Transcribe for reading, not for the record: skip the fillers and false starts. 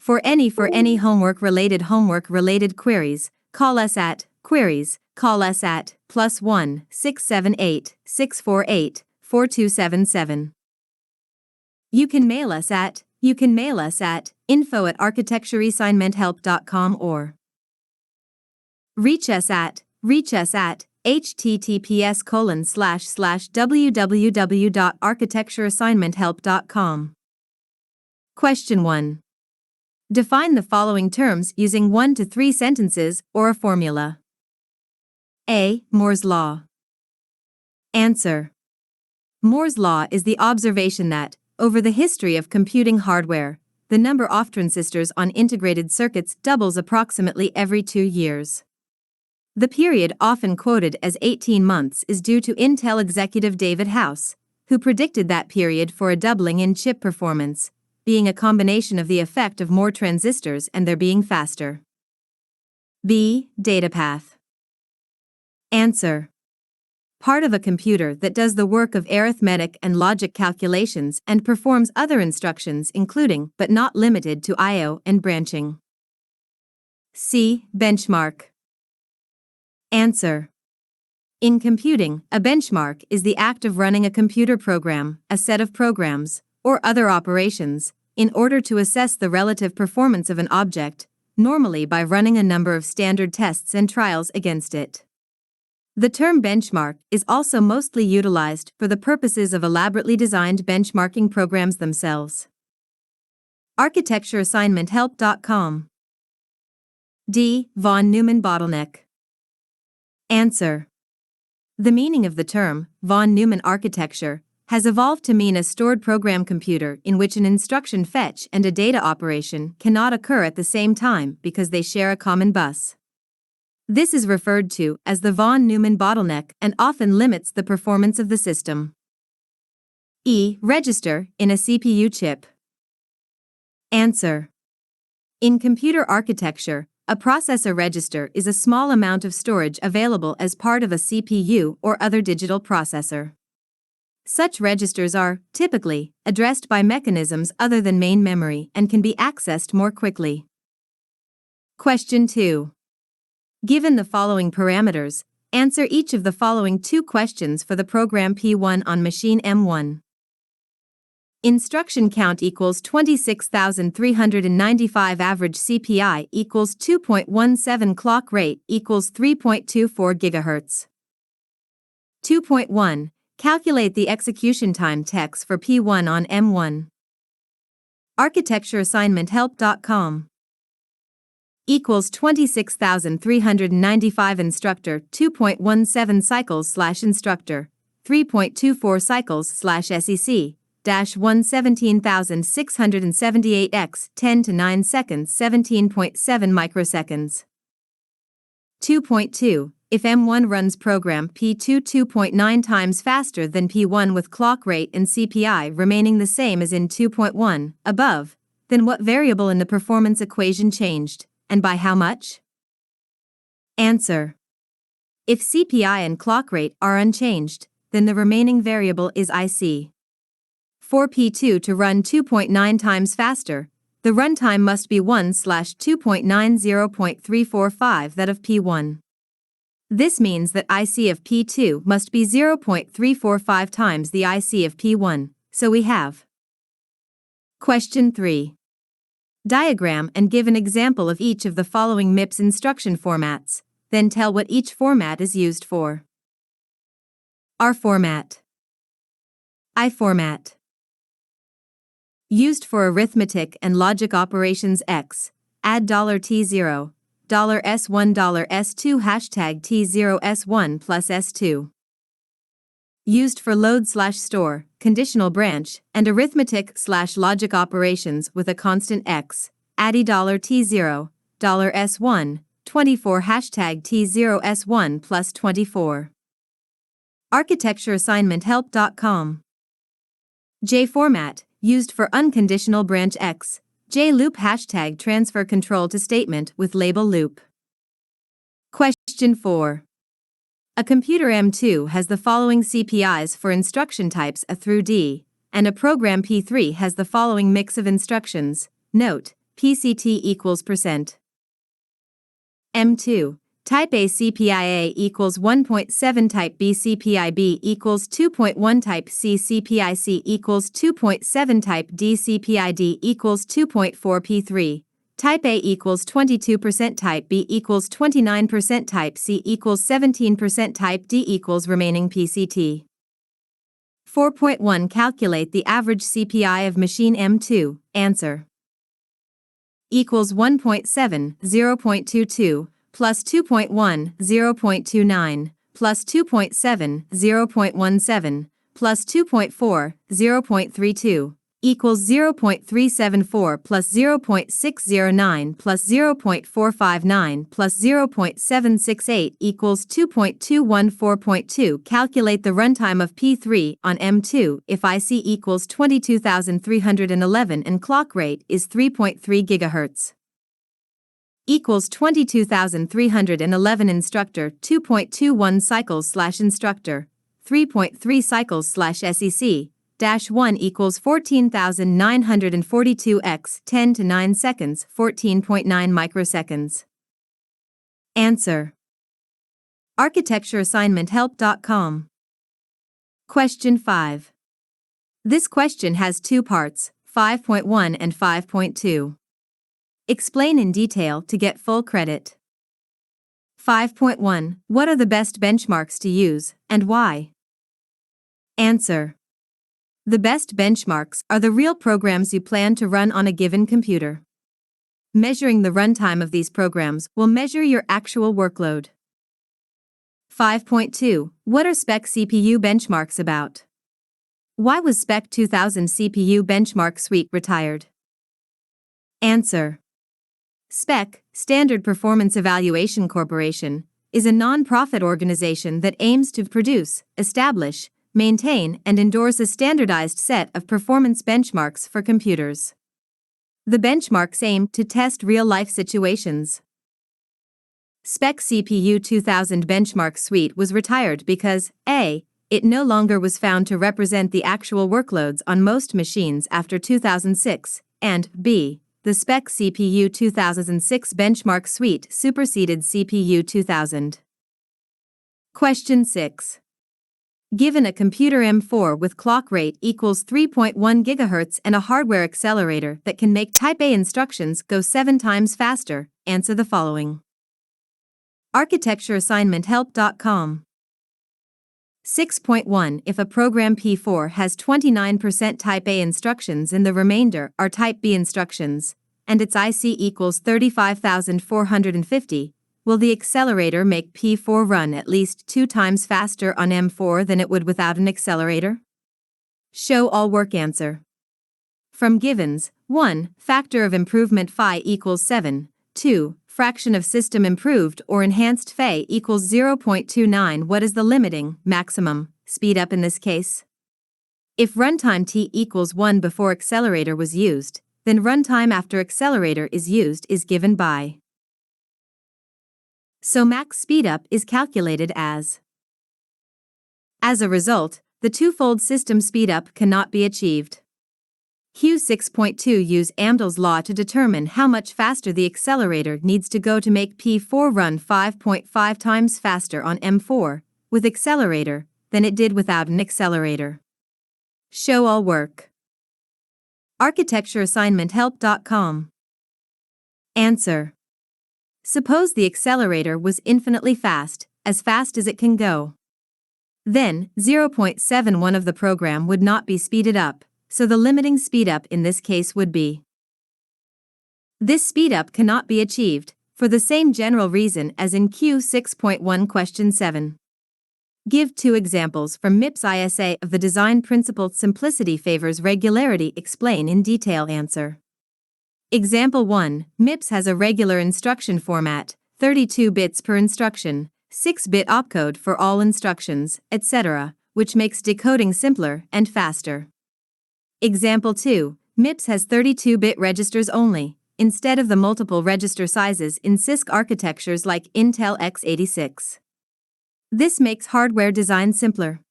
For any homework-related queries, call us at queries, call us at +1 678 648 4277. You can mail us at info@architectureassignmenthelp.com or reach us at https://www.architectureassignmenthelp.com. Question 1. Define the following terms using 1 to 3 sentences or a formula. A. Moore's law. Answer. Moore's law is the observation that, over the history of computing hardware, the number of transistors on integrated circuits doubles approximately every 2 years. The period often quoted as 18 months is due to Intel executive David House, who predicted that period for a doubling in chip performance, being a combination of the effect of more transistors and their being faster. B. Data path. Answer. Part of a computer that does the work of arithmetic and logic calculations and performs other instructions including but not limited to I/O and branching. C. Benchmark. Answer. In computing, a benchmark is the act of running a computer program, a set of programs, or other operations, in order to assess the relative performance of an object, normally by running a number of standard tests and trials against it. The term benchmark is also mostly utilized for the purposes of elaborately designed benchmarking programs themselves. ArchitectureAssignmentHelp.com. D. Von Neumann Bottleneck. Answer. The meaning of the term, von Neumann architecture, has evolved to mean a stored program computer in which an instruction fetch and a data operation cannot occur at the same time because they share a common bus. This is referred to as the von Neumann bottleneck and often limits the performance of the system. E. Register in a CPU chip. Answer. In computer architecture, a processor register is a small amount of storage available as part of a CPU or other digital processor. Such registers are, typically, addressed by mechanisms other than main memory and can be accessed more quickly. Question 2. Given the following parameters, answer each of the following 2 questions for the program P1 on machine M1. Instruction count equals 26,395. Average CPI equals 2.17. Clock rate equals 3.24 GHz. 2.1. Calculate the execution time TEX for P1 on M1. ArchitectureAssignmentHelp.com. Equals 26,395. Instructor 2.17 cycles/instructor 3.24 cycles/SEC. 117,678 x 10 to 9 seconds 17.7 microseconds. 2.2. If M1 runs program P2 2.9 times faster than P1 with clock rate and CPI remaining the same as in 2.1 above, then what variable in the performance equation changed, and by how much? Answer. If CPI and clock rate are unchanged, then the remaining variable is IC. For P2 to run 2.9 times faster, the runtime must be 1/2.90.345 that of P1. This means that IC of P2 must be 0.345 times the IC of P1, so we have. Question 3. Diagram and give an example of each of the following MIPS instruction formats, then tell what each format is used for. R format. I format. Used for arithmetic and logic operations X, add $T0, $S1, $S2 #T0 S1 plus S2. Used for load/store, conditional branch, and arithmetic/logic operations with a constant X, add $T0, $S1, 24 #T0 S1 plus 24. ArchitectureAssignmentHelp.com. J format. Used for unconditional branch X, J-loop # transfer control to statement with label loop. Question 4. A computer M2 has the following CPIs for instruction types A through D, and a program P3 has the following mix of instructions. Note, PCT equals %. M2. Type A CPIA equals 1.7, Type B CPIB equals 2.1, Type C CPIC equals 2.7, Type D CPID equals 2.4, P3. Type A equals 22%, Type B equals 29%, Type C equals 17%, Type D equals remaining PCT. 4.1 Calculate the average CPI of machine M2. Answer. Equals 1.7, 0.22, plus 2.1, 0.29, plus 2.7, 0.17, plus 2.4, 0.32, equals 0.374 plus 0.609 plus 0.459 plus 0.768 equals 2.214.2. Calculate the runtime of P3 on M2 if IC equals 22,311 and clock rate is 3.3 GHz. Equals 22,311 instructor 2.21 cycles/instructor 3.3 cycles/SEC -1 equals 14,942 x 10 to 9 seconds 14.9 microseconds. Answer. ArchitectureAssignmentHelp.com. Question 5. This question has two parts, 5.1 and 5.2. Explain in detail to get full credit. 5.1. What are the best benchmarks to use, and why? Answer. The best benchmarks are the real programs you plan to run on a given computer. Measuring the runtime of these programs will measure your actual workload. 5.2. What are Spec CPU benchmarks about? Why was Spec 2000 CPU benchmark suite retired? Answer. Spec, Standard Performance Evaluation Corporation, is a non-profit organization that aims to produce, establish, maintain, and endorse a standardized set of performance benchmarks for computers. The benchmarks aim to test real-life situations. Spec CPU 2000 benchmark suite was retired because A. It no longer was found to represent the actual workloads on most machines after 2006, and B. The Spec CPU 2006 benchmark suite superseded CPU 2000. Question 6. Given a computer M4 with clock rate equals 3.1 GHz and a hardware accelerator that can make Type A instructions go 7 times faster, answer the following. ArchitectureAssignmentHelp.com. 6.1 If a program P4 has 29% Type A instructions and the remainder are Type B instructions, and its IC equals 35,450, will the accelerator make P4 run at least 2 times faster on M4 than it would without an accelerator? Show all work. Answer. From givens, 1. Factor of improvement phi equals 7, 2. Fraction of system improved or enhanced phi equals 0.29. What is the limiting, maximum, speed up in this case? If runtime t equals 1 before accelerator was used, then runtime after accelerator is used is given by. So max speedup is calculated as. As a result, the twofold system speedup cannot be achieved. Q 6.2 use Amdahl's law to determine how much faster the accelerator needs to go to make P4 run 5.5 times faster on M4 with accelerator than it did without an accelerator. Show all work. ArchitectureAssignmentHelp.com. Answer. Suppose the accelerator was infinitely fast as it can go. Then, 0.71 of the program would not be speeded up, so the limiting speedup in this case would be. This speedup cannot be achieved, for the same general reason as in Q 6.1 question 7. Give 2 examples from MIPS ISA of the design principle simplicity favors regularity. Explain in detail. Answer. Example 1. MIPS has a regular instruction format, 32 bits per instruction, 6-bit opcode for all instructions, etc., which makes decoding simpler and faster. Example 2. MIPS has 32-bit registers only, instead of the multiple register sizes in CISC architectures like Intel x86. This makes hardware design simpler.